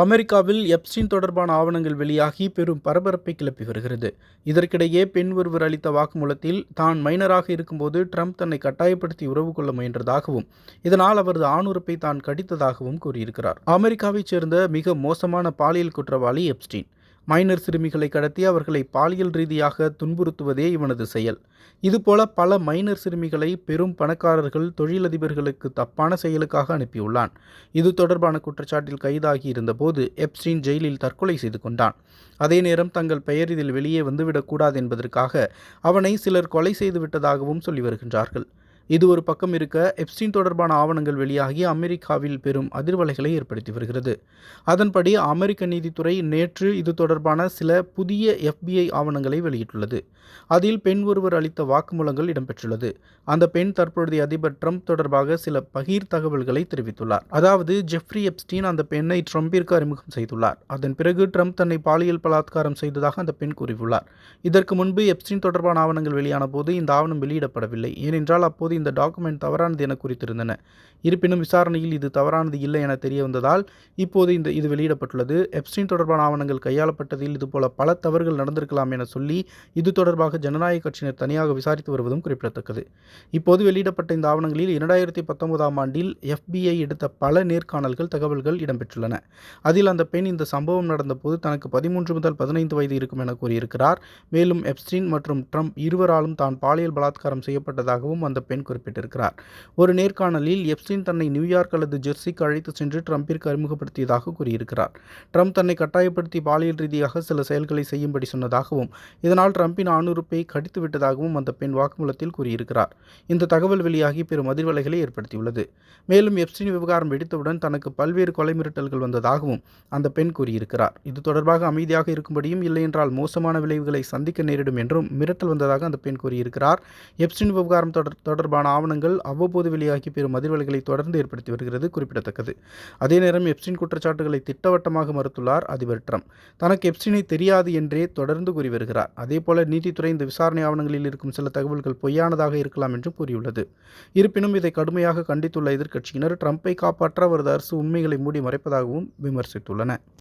அமெரிக்காவில் எப்ஸ்டீன் தொடர்பான ஆவணங்கள் வெளியாகி பெரும் பரபரப்பை கிளப்பி வருகிறது. இதற்கிடையே பெண் ஒருவர் அளித்த வாக்குமூலத்தில் தான் மைனராக இருக்கும்போது ட்ரம்ப் தன்னை கட்டாயப்படுத்தி உறவு கொள்ள முயன்றதாகவும் இதனால் அவரது ஆணுறுப்பை தான் கடித்ததாகவும் கூறியிருக்கிறார். அமெரிக்காவைச் சேர்ந்த மிக மோசமான பாலியல் குற்றவாளி எப்ஸ்டீன். மைனர் சிறுமிகளை கடத்தி அவர்களை பாலியல் ரீதியாக துன்புறுத்துவதே இவனது செயல். இதுபோல பல மைனர் சிறுமிகளை பெரும் பணக்காரர்கள், தொழிலதிபர்களுக்கு தப்பான செயலுக்காக அனுப்பியுள்ளான். இது தொடர்பான குற்றச்சாட்டில் கைதாகி இருந்தபோது எப்ஸ்டீன் ஜெயிலில் தற்கொலை செய்து கொண்டான். அதே நேரம் தங்கள் பெயர் இதில் வெளியே வந்துவிடக்கூடாது என்பதற்காக அவனை சிலர் கொலை செய்து விட்டதாகவும் சொல்லி வருகின்றார்கள். இது ஒரு பக்கம் இருக்க, எப்ஸ்டீன் தொடர்பான ஆவணங்கள் வெளியாகி அமெரிக்காவில் பெரும் அதிர்வலைகளை ஏற்படுத்தி வருகிறது. அதன்படி அமெரிக்க நீதித்துறை நேற்று இது தொடர்பான சில புதிய FBI ஆவணங்களை வெளியிட்டுள்ளது. அதில் பெண் ஒருவர் அளித்த வாக்குமூலங்கள் இடம்பெற்றுள்ளது. அந்த பெண் தற்பொழுதைய அதிபர் ட்ரம்ப் தொடர்பாக சில பகீர் தகவல்களை தெரிவித்துள்ளார். அதாவது ஜெஃப்ரி எப்ஸ்டீன் அந்த பெண்ணை ட்ரம்பிற்கு அறிமுகம் செய்துள்ளார். அதன் பிறகு ட்ரம்ப் தன்னை பாலியல் பலாத்காரம் செய்ததாக அந்த பெண் கூறியுள்ளார். இதற்கு முன்பு எப்ஸ்டீன் தொடர்பான ஆவணங்கள் வெளியான போது இந்த ஆவணம் வெளியிடப்படவில்லை. ஏனென்றால் அப்போது இந்த டாக்குமெண்ட் தவறானது என குறித்திருந்தன. இருப்பினும் விசாரணையில் இது தவறானது இல்லை என தெரிய வந்ததால் இப்போது இது வெளியிடப்பட்டுள்ளது. எப்ஸ்டீன் தொடர்பான ஆவணங்கள் கையாளப்பட்டதில் இதுபோல பல தவறுகள் நடந்திருக்கலாம் என சொல்லி இது தொடர்பாக ஜனநாயக கட்சியினர் தனியாக விசாரித்து வருவதும் குறிப்பிடத்தக்கது. இப்போது வெளியிடப்பட்ட இந்த ஆவணங்களில் 2019ஆம் ஆண்டில் FBI எடுத்த பல நேர்காணல்கள் தகவல்கள் இடம்பெற்றுள்ளன. அதில் அந்த பெண் இந்த சம்பவம் நடந்தபோது தனக்கு 13 முதல் 15 வயது இருக்கும் என கூறியிருக்கிறார். மேலும் எப்ஸ்டீன் மற்றும் ட்ரம்ப் இருவராலும் தான் பாலியல் பலாத்காரம் செய்யப்பட்டதாகவும் அந்த பெண் குறிப்பிட்டிருக்கிறார். ஒரு நேர்காணலில் எப்ஸ்டீன் தன்னை நியூயார்க் அல்லது ஜெர்சிக்கு அழைத்து சென்று ட்ரம்பிற்கு அறிமுகப்படுத்தியதாக கூறியிருக்கிறார். ட்ரம்ப் தன்னை கட்டாயப்படுத்தி பாலியல் ரீதியாக சில செயல்களை செய்யும்படி சொன்னதாகவும் இதனால் ட்ரம்பின் ஆணுறுப்பை கடித்து விட்டதாகவும் அந்த பெண் வாக்குமூலத்தில் கூறியிருக்கிறார். இந்த தகவல் வெளியாகி பெரும் அதிர்வலைகளை ஏற்படுத்தியுள்ளது. மேலும் எப்ஸ்டீன் விவகாரம் வெடித்தவுடன் தனக்கு பல்வேறு கொலை மிரட்டல்கள் வந்ததாகவும் அந்த பெண் கூறியிருக்கிறார். இது தொடர்பாக அமைதியாக இருக்கும்படியும் இல்லையென்றால் மோசமான விளைவுகளை சந்திக்க நேரிடும் என்றும் மிரட்டல் வந்ததாக அந்த பெண் கூறியிருக்கிறார். எப்ஸ்டீன் விவகாரம் தொடர்பான ஆவணங்கள் அவ்வப்போது வெளியாகி பெரும் அதிர்வலைகளை தொடர்ந்து ஏற்படுத்தி வருகிறது குறிப்பிடத்தக்கது. அதே நேரம் எப்ஸ்டீன் குற்றச்சாட்டுகளை திட்டவட்டமாக மறுத்துள்ளார் அதிபர் ட்ரம்ப். தனக்கு எப்ஸ்டீனை தெரியாது என்றே தொடர்ந்து கூறி வருகிறார். அதேபோல நீதித்துறை இந்த விசாரணை ஆவணங்களில் இருக்கும் சில தகவல்கள் பொய்யானதாக இருக்கலாம் என்று கூறியுள்ளது. இருப்பினும் இதை கடுமையாக கண்டித்துள்ள எதிர்க்கட்சியினர் ட்ரம்பை காப்பாற்ற அவரது அரசு உண்மைகளை மூடி மறைப்பதாகவும் விமர்சித்துள்ளன.